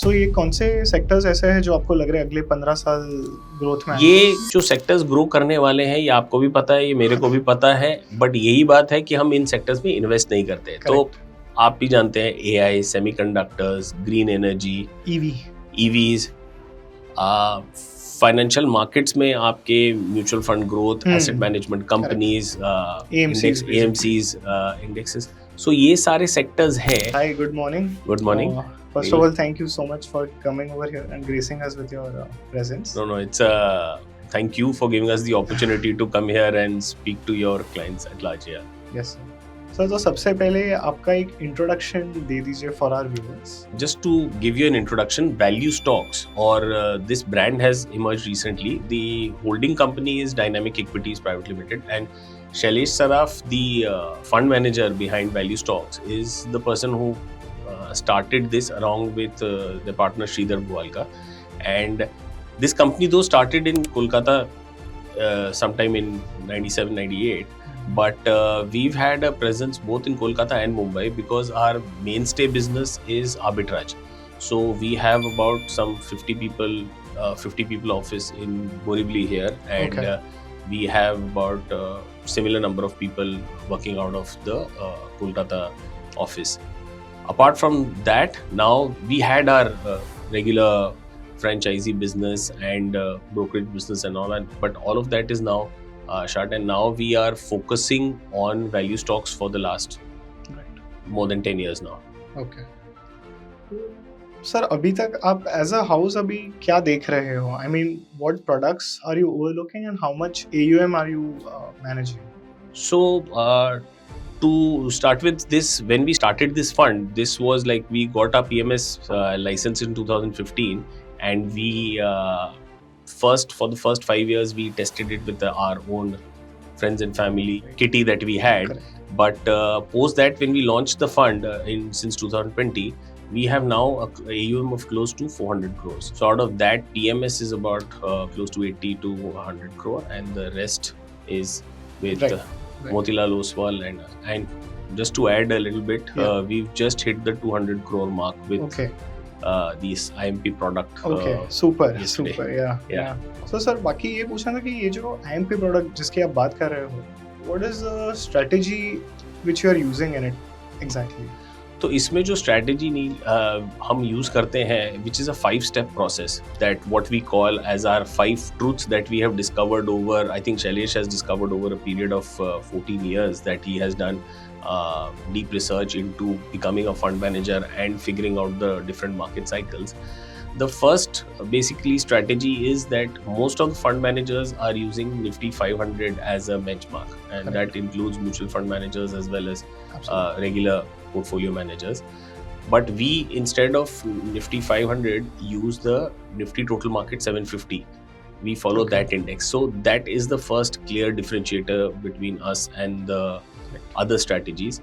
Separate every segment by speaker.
Speaker 1: सो ये कौन से सेक्टर्स ऐसे हैं जो आपको लग रहे हैं अगले 15 साल ग्रोथ में आएंगे?
Speaker 2: ये जो सेक्टर्स ग्रो करने वाले हैं ये आपको भी पता है, ये मेरे को भी पता है, बट यही बात है कि हम इन सेक्टर्स में इन्वेस्ट नहीं करते। तो आप भी जानते हैं AI, semiconductors, green energy, EVs, financial markets में आपके mutual fund growth, asset management companies, AMCs, indexes, so ये सारे सेक्टर्स हैं।
Speaker 1: Hi, good morning.
Speaker 2: Good morning.
Speaker 1: First of all, thank you so much for coming over here and gracing us with your presence.
Speaker 2: No, it's thank you for giving us the opportunity to come here and speak to your clients at large. Yeah.
Speaker 1: Yes, sir. Sir, तो सबसे पहले आपका एक introduction दे दीजिए for our viewers.
Speaker 2: Just to give you an introduction, Value Stocks or this brand has emerged recently. The holding company is Dynamic Equities Private Limited, and Shailesh Saraf, the fund manager behind Value Stocks, is the person who started this along with the partner Sridhar Bualka. And this company though started in Kolkata sometime in 97-98, but we've had a presence both in Kolkata and Mumbai because our mainstay business is arbitrage. So we have about some 50 people office in Borivali here, and we have about similar number of people working out of the Kolkata office. Apart from that, now we had our regular franchisee business and brokerage business and all that, but all of that is now shut, and now we are focusing on value stocks for the last more than 10 years now.
Speaker 1: Okay. Sir, अभी तक आप as a house अभी क्या देख रहे हो? I mean, what products are you overlooking and how much AUM are you managing?
Speaker 2: So to start with this, when we started this fund, this was like we got our PMS license in 2015, and we for the first 5 years we tested it with our own friends and family kitty that we had.
Speaker 1: Correct.
Speaker 2: But post that, when we launched the fund since 2020, we have now a AUM of close to 400 crores. So out of that, PMS is about close to 80 to 100 crore, and the rest is with Motilal Oswal, and just to add a little bit, we've just hit the 200 crore mark with these IMP product.
Speaker 1: super,
Speaker 2: yesterday.
Speaker 1: yeah. So sir, बाकी ये पूछना था कि ये जो IMP product जिसकी आप बात कर रहे हो, what is the strategy which you are using in it exactly?
Speaker 2: तो इसमें जो स्ट्रैटेजी हम यूज करते हैं, which is a 5-step process, that what we call as our 5 truths that we have discovered over, I think Shailesh has discovered over a period of 14 years that he has done deep research into becoming a fund manager and figuring out the different market cycles. The first basically strategy is that most of the fund managers are using Nifty 500 as a benchmark, and that includes mutual fund managers as well as regular portfolio managers. But we, instead of Nifty 500, use the Nifty Total Market 750. We follow that index. So that is the first clear differentiator between us and the other strategies.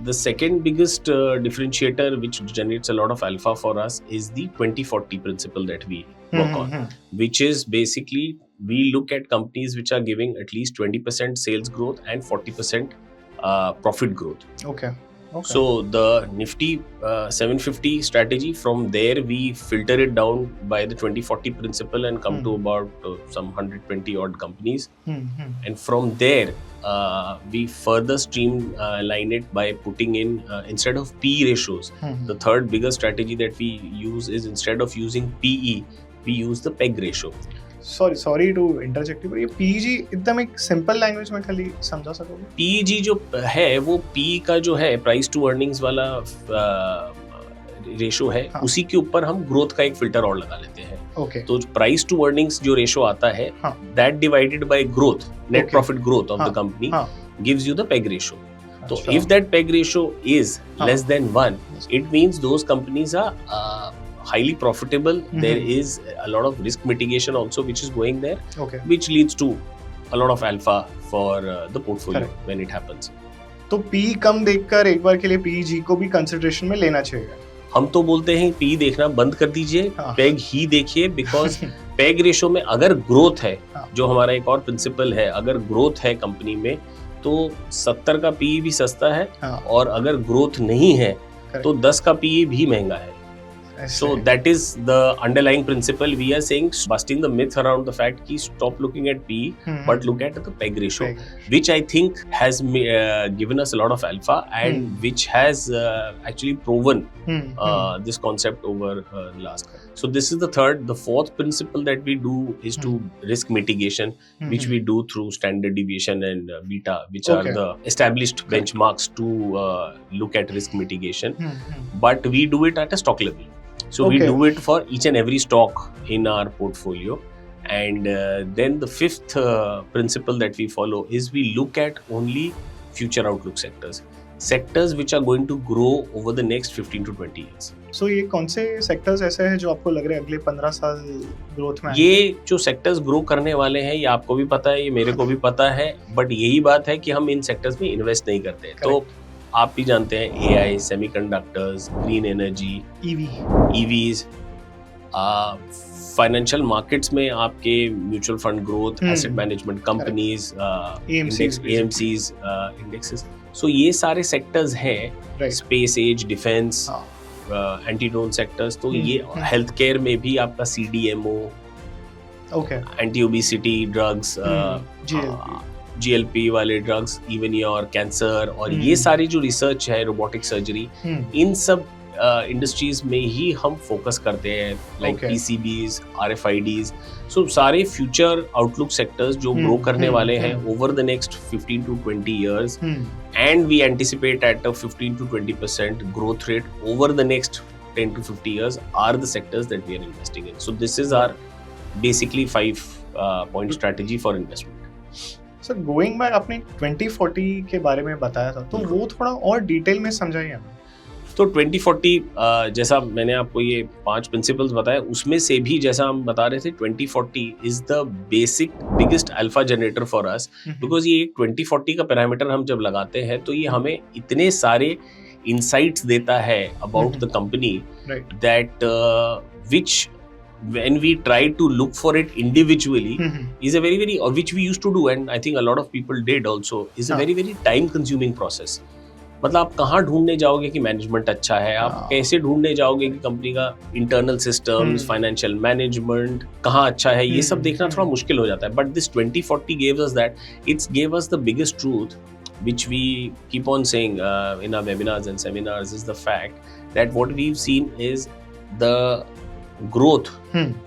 Speaker 2: The second biggest differentiator, which generates a lot of alpha for us, is the 20-40 principle that we work on, which is basically we look at companies which are giving at least 20% sales growth and 40% profit growth.
Speaker 1: Okay.
Speaker 2: So the Nifty 750 strategy, from there we filter it down by the 20-40 principle and come to about some 120 odd companies. And from there we further streamline it by putting in, instead of PE ratios, the third biggest strategy that we use is, instead of using PE, we use the PEG ratio.
Speaker 1: Sorry to interject, पर ये PEG एकदम एक simple language में खाली समझा सकोगे?
Speaker 2: PEG जो है वो PE का जो है प्राइस टू अर्निंग्स वाला रेशो है, उसी के ऊपर हम ग्रोथ का एक फिल्टर और लगा लेते हैं। तो प्राइस टू अर्निंग्स जो रेशो आता है, that divided by growth, net profit growth of the company, gives you the peg ratio. So if that PEG ratio is less than 1, it means those companies are highly profitable. There is a lot of risk mitigation also which is going there, which leads to a lot of alpha for the portfolio when it happens.
Speaker 1: तो PE कम देखकर एक बार के लिए PEG को भी consideration में लेना चाहिए?
Speaker 2: हम तो बोलते हैं PE देखना बंद कर दीजिए, PEG ही देखिए, बिकॉज PEG रेशो में अगर ग्रोथ है, जो हमारा एक और प्रिंसिपल है, अगर ग्रोथ है कंपनी में तो 70 का PE भी सस्ता है, और अगर ग्रोथ नहीं है तो 10 का PE भी महंगा है. So that is the underlying principle. We are saying busting the myth around the fact कि stop looking at PE but look at the PEG ratio, which I think has given us a lot of alpha and which has actually proven this concept over the last. So this is the third. The fourth principle that we do is to risk mitigation, which we do through standard deviation and beta, which are the established benchmarks to look at risk mitigation. But we do it at a stock level. So we do it for each and every stock in our portfolio. And then the fifth principle that we follow is we look at only future outlook sectors which are going to grow over the next 15 to 20 years.
Speaker 1: So ये कौन से sectors ऐसे हैं जो आपको लग रहे हैं अगले 15 साल ग्रोथ में?
Speaker 2: ये जो सेक्टर्स ग्रो करने वाले हैं ये आपको भी पता है, ये मेरे को भी पता है, बट यही बात है कि हम इन सेक्टर्स में इन्वेस्ट नहीं करते. तो आप भी जानते हैं AI, semiconductors, green energy, EVs, financial markets में आपके mutual fund growth, asset management companies, AMCs, indexes. So ये सारे सेक्टर्स हैं. Space age, defence, anti drone sectors. तो ये हेल्थ केयर में भी आपका CDMO, anti obesity drugs, GLP वाले ड्रग्स, इवन योर कैंसर, और ये सारी जो रिसर्च है, रोबोटिक सर्जरी, इन सब इंडस्ट्रीज में ही हम फोकस करते हैं, लाइक PCBs, RFIDs. सो सारे फ्यूचर आउटलुक सेक्टर्स जो ग्रो करने वाले हैं over the next 15 to 20 years, and we anticipate at a 15 to 20% growth rate over the next 10 to 50 years are the sectors that we are investing in. So this is our basically 5-point strategy for investment.
Speaker 1: Sir going back, आपने 2040 के बारे में बताया था, तो वो थोड़ा और डिटेल में समझाइए हमें.
Speaker 2: तो 2040 जैसा मैंने आपको ये 5 प्रिंसिपल्स बताए, उसमें से भी जैसा हम बता रहे थे, 2040 is the basic biggest alpha generator for us, because ये 2040 का पैरामीटर हम जब लगाते हैं तो ये हमें इतने सारे इंसाइट्स देता है about the company that which when we try to look for it individually is a very which we used to do, and I think a lot of people did also, is a very time consuming process. मतलब आप कहाँ ढूंढने जाओगे कि management अच्छा है, आप कैसे ढूंढने जाओगे कि कंपनी का इंटरनल सिस्टम्स, फाइनेंशियल मैनेजमेंट कहाँ अच्छा है, ये सब देखना थोड़ा मुश्किल हो जाता है. But this 2040 gave us that. It's gave us the biggest truth which we keep on saying in our webinars and seminars, is the fact that what we've seen is the growth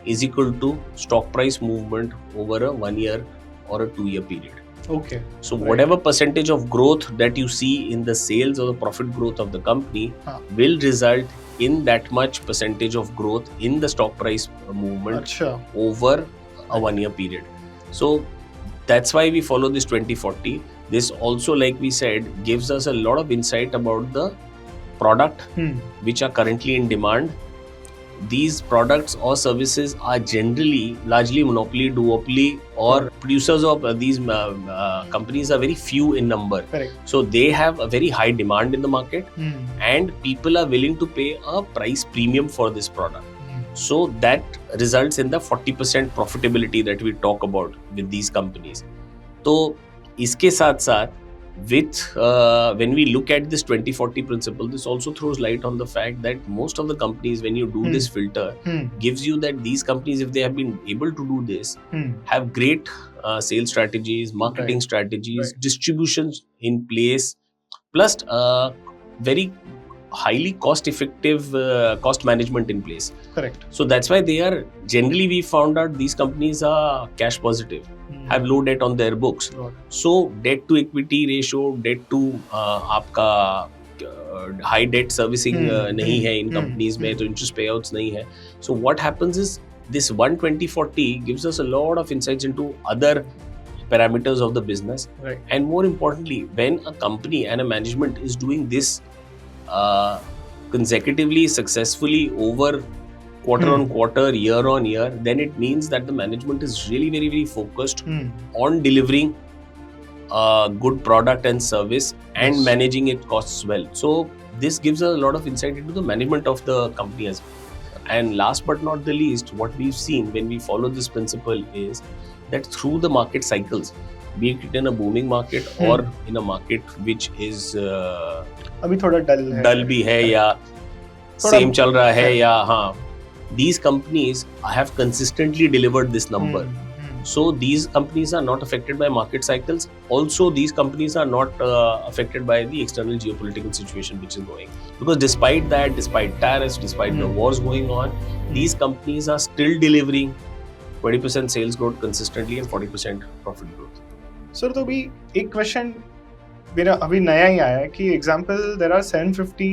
Speaker 2: is equal to stock price movement over a 1 year or a 2 year period.
Speaker 1: Okay.
Speaker 2: So whatever percentage of growth that you see in the sales or the profit growth of the company will result in that much percentage of growth in the stock price movement over a 1 year period. So that's why we follow this 2040. This also, like we said, gives us a lot of insight about the product which are currently in demand. These products or services are generally largely monopoly, duopoly, or producers of these companies are very few in number.
Speaker 1: Correct.
Speaker 2: So they have a very high demand in the market, and people are willing to pay a price premium for this product. So that results in the 40% profitability that we talk about with these companies. तो इसके साथ साथ with when we look at this 2040 principle, this also throws light on the fact that most of the companies, when you do this filter, gives you that these companies, if they have been able to do this, have great sales strategies, marketing strategies, distributions in place, plus very highly cost effective cost management in place.
Speaker 1: Correct.
Speaker 2: So that's why they are generally, we found out these companies are cash positive, have low debt on their books. So debt to equity ratio, debt to आपका high debt servicing नहीं है इन companies में, तो interest payouts नहीं है. So what happens is this 120-40 gives us a lot of insights into other parameters of the business.
Speaker 1: Right.
Speaker 2: And more importantly, when a company and a management is doing this consecutively, successfully over quarter on quarter, year on year, then it means that the management is really very focused on delivering a good product and service and managing its costs well. So this gives us a lot of insight into the management of the company as well. And last but not the least, what we've seen when we follow this principle is that through the market cycles, be it in a booming market or in a market which is
Speaker 1: अभी थोड़ा डल
Speaker 2: भी है या same चल रहा है या हाँ, these companies have consistently delivered this number. So these companies are not affected by market cycles. Also, these companies are not affected by the external geopolitical situation which is going. Because despite that, despite tariffs, despite the wars going on, these companies are still delivering 20% sales growth consistently and 40% profit growth.
Speaker 1: Sir तो अभी एक question मेरा अभी नया ही आया है कि example there are 750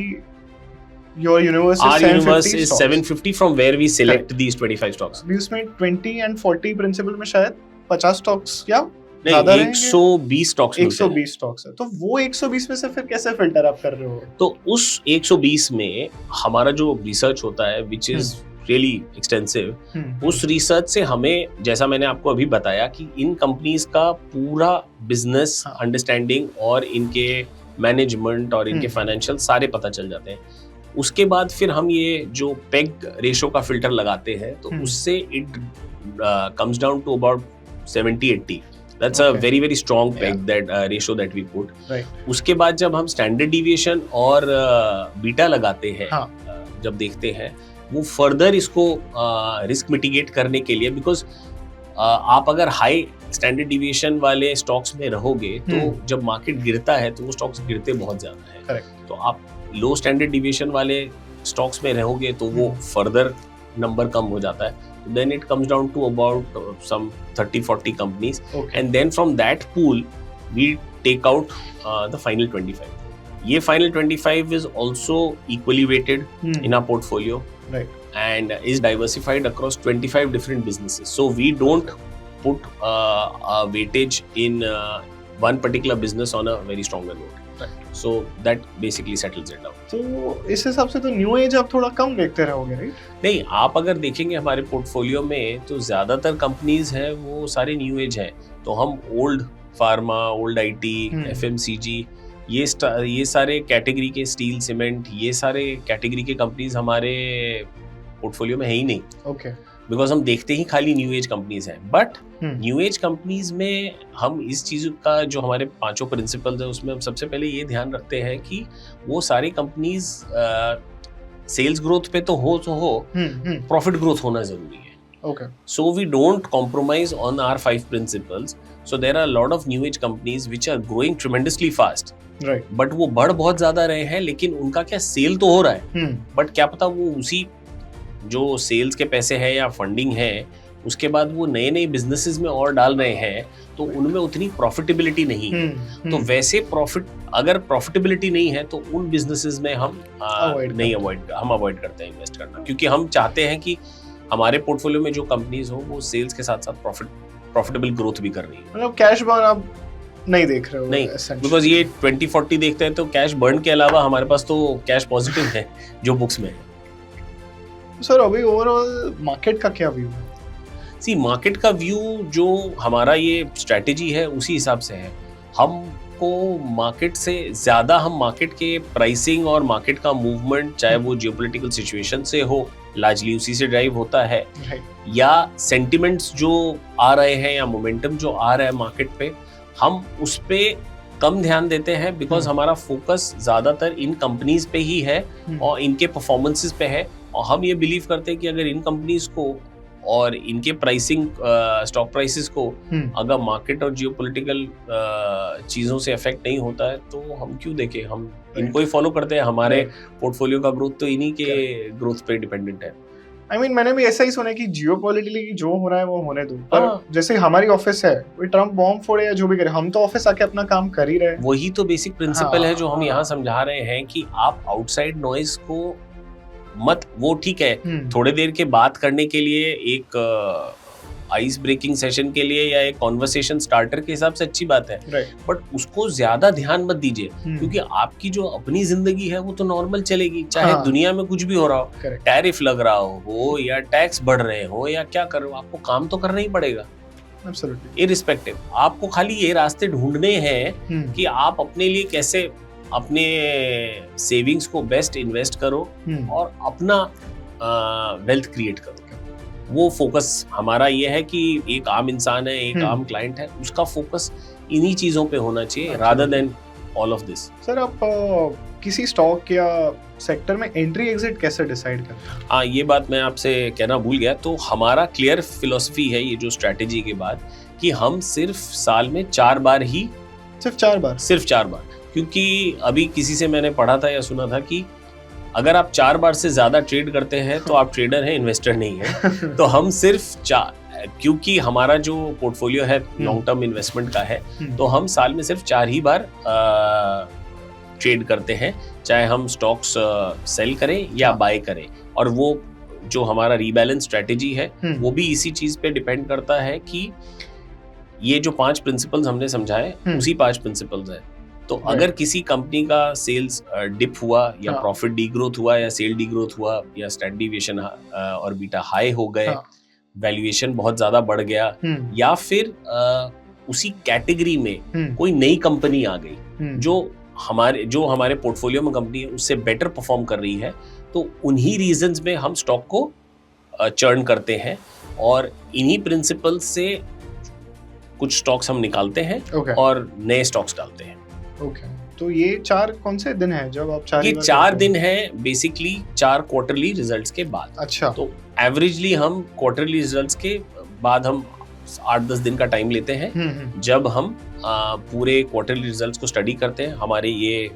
Speaker 1: your universe is
Speaker 2: Our
Speaker 1: 750
Speaker 2: universe is
Speaker 1: stocks.
Speaker 2: 750 from where we select these 25 stocks.
Speaker 1: अभी उसमें 20 and 40 प्रिंसिपल में शायद 50 स्टॉक्स या
Speaker 2: नहीं,
Speaker 1: ज्यादा
Speaker 2: 120 स्टॉक्स मिलते हैं।
Speaker 1: 120 स्टॉक्स है, तो वो 120 में से फिर कैसे फिल्टर आप कर रहे हो?
Speaker 2: तो उस 120 में हमारा जो रिसर्च होता है विच इज रियली एक्सटेंसिव, उस रिसर्च से हमें, जैसा मैंने आपको अभी बताया, कि इन कंपनीज का पूरा बिजनेस अंडरस्टैंडिंग और इनके मैनेजमेंट और इनके फाइनेंशियल सारे पता चल जाते हैं। उसके बाद फिर हम ये जो पेग रेशो का फिल्टर लगाते हैं, तो उससे it comes down to about 70-80. That's a very very strong peg that ratio that we put.
Speaker 1: Right.
Speaker 2: उसके बाद जब हम स्टैंडर्ड डिविएशन और बीटा लगाते हैं, जब देखते हैं, वो फर्दर इसको रिस्क मिटिगेट करने के लिए, बिकॉज आप अगर हाई स्टैंडर्ड डिविएशन वाले स्टॉक्स में रहोगे तो जब मार्केट गिरता है तो वो स्टॉक्स गिरते बहुत ज्यादा है।
Speaker 1: Correct.
Speaker 2: तो आप लो स्टैंडर्ड डिविएशन वाले स्टॉक्स में रहोगे तो वो फर्दर नंबर कम हो जाता है। Then it comes down to about some 30-40 companies, and then from that pool we take out the final 25. ये final 25 is also equally weighted in our portfolio,
Speaker 1: right,
Speaker 2: and is diversified across 25 different businesses. So we don't put a weightage in one particular business on a very stronger note.
Speaker 1: Right.
Speaker 2: So that basically settles it down.
Speaker 1: तो इस हिसाब से तो new age आप थोड़ा कम देखते रहोगे, right?
Speaker 2: नहीं, आप अगर देखेंगे हमारे पोर्टफोलियो में तो ज्यादातर कंपनीज है वो सारे न्यू एज है। तो हम old pharma, old IT, FMCG, ये सारे कैटेगरी के, स्टील, सीमेंट, ये सारे कैटेगरी के कंपनीज हमारे पोर्टफोलियो में है ही नहीं।
Speaker 1: ओके,
Speaker 2: बिकॉज हम देखते ही खाली न्यू एज कंपनीज हैं। बट न्यू एज कंपनीज में हम इस चीज का, जो हमारे 5 प्रिंसिपल्स है, उसमें हम सबसे पहले ये ध्यान रखते हैं कि वो सारी कंपनीज सेल्स ग्रोथ पे तो हो प्रॉफिट ग्रोथ होना जरूरी है।
Speaker 1: Okay.
Speaker 2: So we don't compromise on our 5 principles. So there are a lot of new age companies which are growing tremendously fast.
Speaker 1: Right.
Speaker 2: But वो बढ़ बहुत ज्यादा रहे हैं, लेकिन उनका क्या सेल तो हो रहा है, बट क्या पता वो उसी जो सेल्स के पैसे हैं या फंडिंग है, उसके बाद वो नए नए बिजनेसेस में और डाल रहे हैं, तो उनमें उतनी प्रॉफिटेबिलिटी नहीं है। तो वैसे अगर प्रॉफिटेबिलिटी नहीं है तो उन बिजनेसेस में हम अवॉइड करते हैं इन्वेस्ट करना, क्योंकि हम चाहते हैं कि हमारे पोर्टफोलियो में जो कंपनीज हो वो सेल्स के साथ साथ प्रॉफिटेबल ग्रोथ भी कर रही है।
Speaker 1: मतलब कैश बर्न आप नहीं देख रहे हो?
Speaker 2: नहीं, बिकॉज ये 20-40 देखते हैं तो कैश बर्न के अलावा हमारे पास तो कैश पॉजिटिव है जो बुक्स में है।
Speaker 1: सर अभी ओवरऑल मार्केट का क्या व्यू है?
Speaker 2: सी, मार्केट का व्यू जो हमारा ये स्ट्रेटेजी है उसी हिसाब से है। हमको मार्केट से ज़्यादा, हम मार्केट के प्राइसिंग और मार्केट का मूवमेंट, चाहे वो जियोपॉलिटिकल सिचुएशन से हो, लार्जली उसी से ड्राइव होता है, या सेंटिमेंट्स जो आ रहे हैं या मोमेंटम जो आ रहा है मार्केट पे, हम उस पे कम ध्यान देते हैं। बिकॉज हमारा फोकस ज़्यादातर इन कंपनीज पे ही है और इनके परफॉर्मेंसेस पे है, और हम ये बिलीव करते हैं कि अगर इन कंपनीज को और इनके प्राइसिंग, स्टॉक प्राइसेस को अगर मार्केट और जियोपॉलिटिकल चीज़ों से अफेक्ट नहीं होता है तो हम क्यों देखें, हम इनको ही फॉलो करते हैं। हमारे पोर्टफोलियो का ग्रोथ तो इन्हीं के ग्रोथ पे डिपेंडेंट है।
Speaker 1: I mean, मैंने भी ऐसा ही सुना कि जियोपॉलिटिकली जो हो रहा है वो होने दो, पर जैसे हमारी ऑफिस है, कोई ट्रम्प बॉम्ब फोड़े या जो भी करे, हम तो ऑफिस आके अपना काम कर ही रहे हैं।
Speaker 2: वही तो बेसिक प्रिंसिपल है जो हम यहाँ समझा रहे हैं कि आप आउटसाइड नॉइज को मत, वो ठीक है थोड़े देर के बात करने के लिए, एक आइस ब्रेकिंग सेशन के लिए या एक कॉन्वर्सेशन स्टार्टर के हिसाब से अच्छी बात है, बट उसको ज्यादा ध्यान मत दीजिए, क्योंकि आपकी जो अपनी जिंदगी है वो तो नॉर्मल चलेगी, चाहे दुनिया में कुछ भी हो रहा हो, टैरिफ लग रहा हो या टैक्स बढ़ रहे हो या क्या कर रहे हो, आपको काम तो करना ही पड़ेगा इररिस्पेक्टिव। आपको खाली ये रास्ते ढूंढने हैं कि आप अपने लिए कैसे अपने सेविंग्स को बेस्ट इन्वेस्ट करो और अपना वेल्थ क्रिएट करो। वो फोकस हमारा ये है कि एक आम इंसान है, एक आम क्लाइंट है, उसका फोकस इन्हीं चीजों पे होना चाहिए, rather than all of this.
Speaker 1: Sir आप किसी स्टॉक या सेक्टर में एंट्री एग्जिट कैसे डिसाइड करते हैं?
Speaker 2: हाँ, ये बात मैं आपसे कहना भूल गया। तो हमारा क्लियर फिलॉसफी है ये जो स्ट्रैटेजी के बाद कि हम सिर्फ साल में 4 बार ही,
Speaker 1: सिर्फ 4 बार?
Speaker 2: सिर्फ 4 बार, क्योंकि अभी किसी से मैंने पढ़ा था या सुना था कि अगर आप 4 बार से ज्यादा ट्रेड करते हैं तो आप ट्रेडर हैं, इन्वेस्टर नहीं है। तो हम सिर्फ 4, क्योंकि हमारा जो पोर्टफोलियो है लॉन्ग टर्म इन्वेस्टमेंट का है, तो हम साल में सिर्फ 4 ही बार ट्रेड करते हैं, चाहे हम स्टॉक्स सेल करें या बाय करें। और वो जो हमारा रीबैलेंस स्ट्रेटेजी है वो भी इसी चीज पे डिपेंड करता है कि ये जो 5 प्रिंसिपल्स हमने समझाए उसी 5 प्रिंसिपल्स है। तो अगर किसी कंपनी का सेल्स डिप हुआ या प्रॉफिट डी ग्रोथ हुआ या सेल डी ग्रोथ हुआ या स्टैंडर्ड डिविएशन और बीटा हाई हो गए, वैल्यूएशन बहुत ज्यादा बढ़ गया, या फिर उसी कैटेगरी में कोई नई कंपनी आ गई जो हमारे पोर्टफोलियो में कंपनी है उससे बेटर परफॉर्म कर रही है, तो उन्हीं रीजंस में हम स्टॉक को चर्न करते हैं और इन्हीं प्रिंसिपल से कुछ स्टॉक्स हम निकालते हैं और नए स्टॉक्स डालते हैं।
Speaker 1: तो ये 4 कौन से दिन हैं जब आप 4?
Speaker 2: ये 4 दिन है बेसिकली 4 क्वार्टरली रिजल्ट्स के बाद।
Speaker 1: अच्छा।
Speaker 2: तो एवरेजली हम क्वार्टरली रिजल्ट्स के बाद हम 8-10 दिन का टाइम लेते हैं, जब हम पूरे क्वार्टरली रिजल्ट्स को स्टडी करते हैं। हमारे ये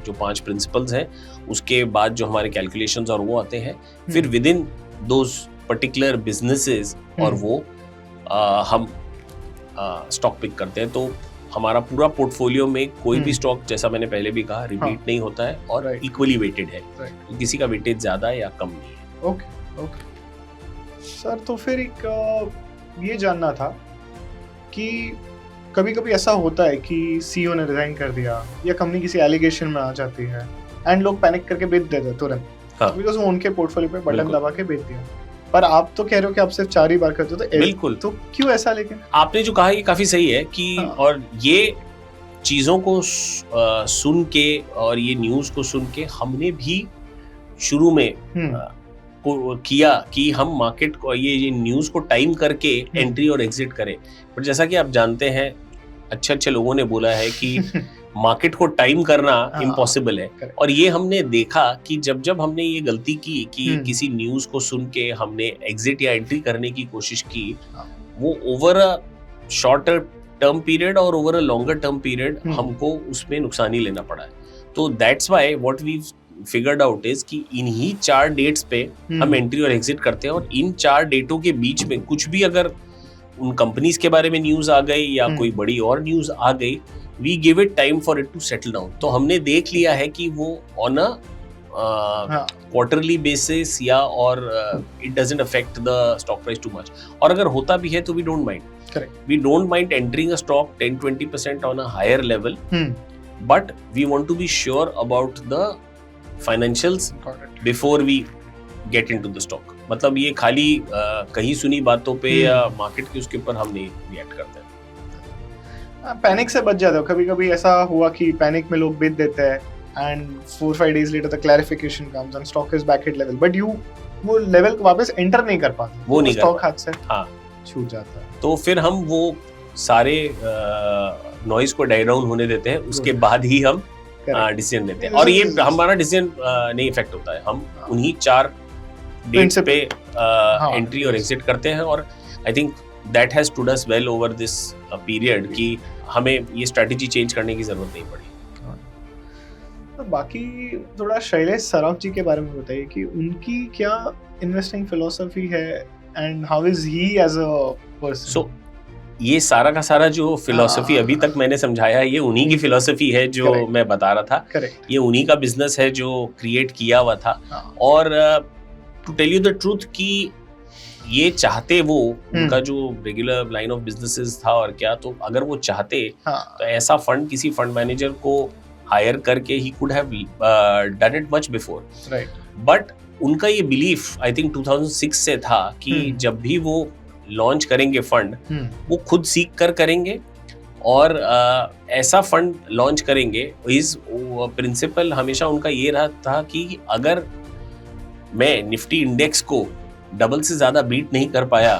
Speaker 2: जो 5 प्रिंसिपल्स हैं उसके बाद जो हमारे कैलकुलेशंस और वो आते हैं, फिर with in those particular businesses और वो हम स्टॉक पिक करते हैं। तो हमारा पूरा पोर्टफोलियो में कोई भी स्टॉक, जैसा मैंने पहले भी कहा, रिपीट नहीं होता है और इक्वली वेटेड है, तो किसी का वेटेज ज्यादा या कम नहीं है।
Speaker 1: ओके सर, तो फिर एक ये जानना था कि कभी कभी ऐसा होता है कि सीईओ ने रिजाइन कर दिया या कंपनी किसी एलिगेशन में आ जाती है एंड लोग पैनिक करके बेच देते हैं तुरंत, बिकॉज वो उनके पोर्टफोलियो पे बटन दबा के बेच दिया। पर आप तो कह रहे हो कि आप सिर्फ 4 ही बार करते हो, तो
Speaker 2: बिल्कुल,
Speaker 1: तो क्यों ऐसा? लेकिन
Speaker 2: आपने जो कहा ये काफी सही है कि और ये चीजों को सुन के और ये न्यूज को सुन के हमने भी शुरू में किया कि हम मार्केट को ये न्यूज को टाइम करके एंट्री और एग्जिट करें। पर जैसा कि आप जानते हैं, अच्छे लोगों ने बोला है कि मार्केट को टाइम करना इम्पॉसिबल है। और ये हमने देखा कि जब हमने ये गलती की कि किसी न्यूज को सुन के हमने एग्जिट या एंट्री करने की कोशिश की, वो over a shorter term period और over a longer term period हमको उसमें नुकसान ही लेना पड़ा है। तो that's why what we figured out is कि इन्हीं 4 डेट्स पे हम एंट्री और एग्जिट करते हैं, और इन 4 डेटों के बीच में कुछ भी अगर उन कंपनीज के बारे में न्यूज आ गई या कोई बड़ी और न्यूज आ गई, we give it time for it to settle down. तो हमने देख लिया है कि वो ऑन अ क्वार्टरली बेसिस या और it doesn't affect the stock price too much, और अगर होता भी है तो we don't mind. We don't mind entering a stock 10-20% on a higher level, but we want to be sure about the financials before we get into the stock. मतलब ये खाली कहीं सुनी बातों पे या मार्केट के उसके ऊपर हम नहीं रिएक्ट करते हैं।
Speaker 1: पैनिक से बच जाते हो। कभी कभी ऐसा हुआ कि पैनिक में लोग बेच देते हैं and 4-5 days later the clarification comes and stock is back at level, but you वो लेवल को वापस एंटर नहीं कर पाते, वो नहीं स्टॉक हाथ से छूट जाता है।
Speaker 2: तो फिर हम वो सारे नॉइज को डाई डाउन होने देते हैं, उसके बाद ही हम डिसीजन लेते हैं। और ये हमारा डिसीजन नहीं इफेक्ट होता है, हम उन्हीं 4 डेट्स पे एंट्री और एग्जिट करते हैं। और I think that has stood us well over this period कि हमें ये स्ट्रेटजी चेंज करने की जरूरत नहीं पड़ी।
Speaker 1: तो बाकी थोड़ा शैलेश सराफ जी के बारे में बताइए कि उनकी क्या इन्वेस्टिंग फिलॉसफी है and how is he as a person.
Speaker 2: So ये सारा का सारा जो फिलॉसफी अभी तक मैंने समझाया है, ये उन्हीं की फिलॉसफी है जो मैं बता रहा था। ये उन्हीं का बिजनेस है जो क्रिएट किया हुआ था। और to tell you the truth कि ये चाहते वो उनका जो रेगुलर लाइन ऑफ बिजनेसेस था और क्या, तो अगर वो चाहते तो ऐसा फंड किसी फंड मैनेजर को हायर करके he could have done it much before, right. But उनका ये बिलीफ आई थिंक 2006 से था कि जब भी वो लॉन्च करेंगे फंड, वो खुद सीख कर करेंगे और ऐसा फंड लॉन्च करेंगे। इस प्रिंसिपल हमेशा उनका ये रहा था कि अगर मैं निफ्टी इंडेक्स को डबल से ज्यादा बीट नहीं कर पाया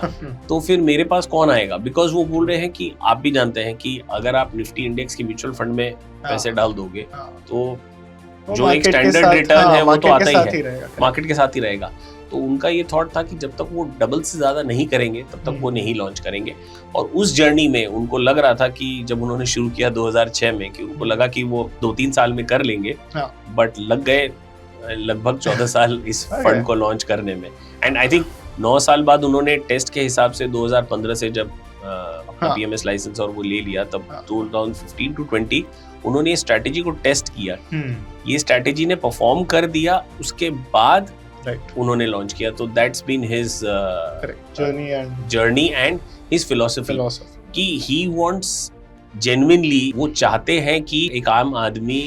Speaker 2: तो फिर मेरे पास कौन आएगा, बिकॉज वो बोल रहे हैं कि आप भी जानते हैं कि अगर आप निफ्टी इंडेक्स की म्यूचुअल फंड में पैसे डाल दोगे तो जो एक स्टैंडर्ड रिटर्न है वो तो आता ही है, मार्केट के साथ ही रहेगा। तो उनका ये थॉट था कि जब तक वो डबल से ज्यादा नहीं करेंगे तब तक वो नहीं लॉन्च करेंगे। और उस जर्नी में उनको लग रहा था कि जब उन्होंने शुरू किया 2006 में कि उनको लगा कि वो 2-3 साल में कर लेंगे, बट लग गए लगभग 14 साल इस फंड को लॉन्च करने में। एंड आई थिंक 9 साल बाद उन्होंने टेस्ट के हिसाब से 2015 से जब अपना पीएमएस लाइसेंस और वो ले लिया, तब 2015 to 20 उन्होंने ये स्ट्रैटेजी को टेस्ट किया। ये स्ट्रैटेजी ने परफॉर्म कर दिया, उसके बाद उन्होंने लॉन्च किया। तो that's been his journey and his philosophy कि ही वांट्स जेन्युइनली, वो चाहते हैं कि एक आम आदमी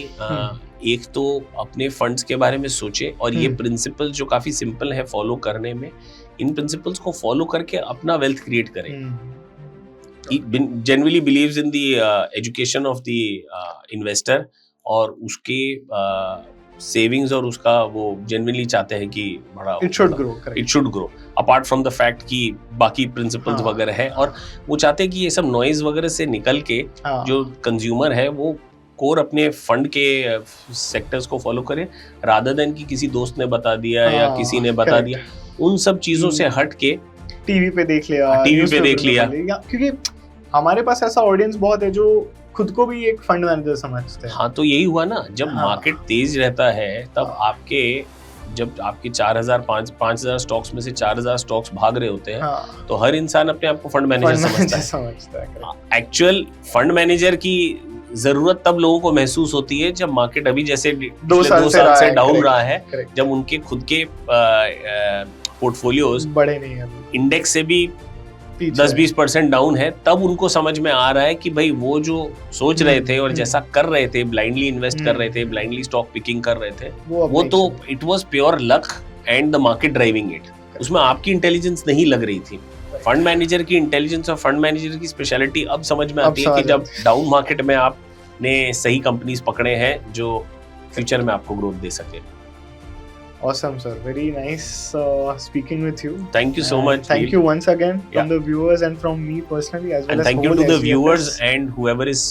Speaker 2: एक तो अपने फंड्स के बारे में सोचे और ये प्रिंसिपल्स जो काफी सिंपल है फॉलो करने में, इन प्रिंसिपल्स को फॉलो करके अपना वेल्थ क्रिएट करे। He genuinely believes in the education of the investor और उसके सेविंग्स और उसका वो genuinely चाहते हैं कि बड़ा it should grow apart from the fact कि बाकी प्रिंसिपल्स वगैरह है, और वो चाहते हैं कि ये सब नॉइज वगैरह से निकल के जो कंज्यूमर है वो कोर अपने फंड के सेक्टर्स को फॉलो करे, रादर देन कि किसी दोस्त ने बता दिया या किसी ने बता दिया, उन सब चीजों से हट के
Speaker 1: टीवी पे देख लिया, क्योंकि हमारे पास ऐसा ऑडियंस बहुत है जो खुद को भी एक फंड मैनेजर समझते हैं।
Speaker 2: हाँ, तो यही हुआ ना, जब मार्केट तेज रहता है तब जब आपके 5,000 स्टॉक्स में से 4,000 स्टॉक्स भाग रहे होते हैं, तो हर इंसान अपने आप को फंड मैनेजर समझता है। एक्चुअल फंड मैनेजर की जरूरत तब लोगों को महसूस होती है जब मार्केट अभी जैसे 2 साल से डाउन रहा है, जब उनके खुद के पोर्टफोलियोज
Speaker 1: बड़े नहीं है,
Speaker 2: इंडेक्स से भी 10-20% डाउन है, तब उनको समझ में आ रहा है कि भाई वो जो सोच रहे थे और जैसा कर रहे थे, ब्लाइंडली इन्वेस्ट कर रहे थे, ब्लाइंडली स्टॉक पिकिंग कर रहे थे, वो तो it was pure luck and the market driving it. उसमें आपकी इंटेलिजेंस नहीं लग रही थी। फंड मैनेजर की इंटेलिजेंस और फंड मैनेजर की स्पेशलिटी अब समझ में आती है कि जब डाउन मार्केट में आपने सही कंपनीज पकड़े हैं जो फ्यूचर में आपको ग्रोथ दे सके।
Speaker 1: Awesome, sir. Very nice speaking with you.
Speaker 2: Thank you so much.
Speaker 1: Thank you once again from the viewers and from me personally as well.
Speaker 2: And thank you to the viewers and whoever is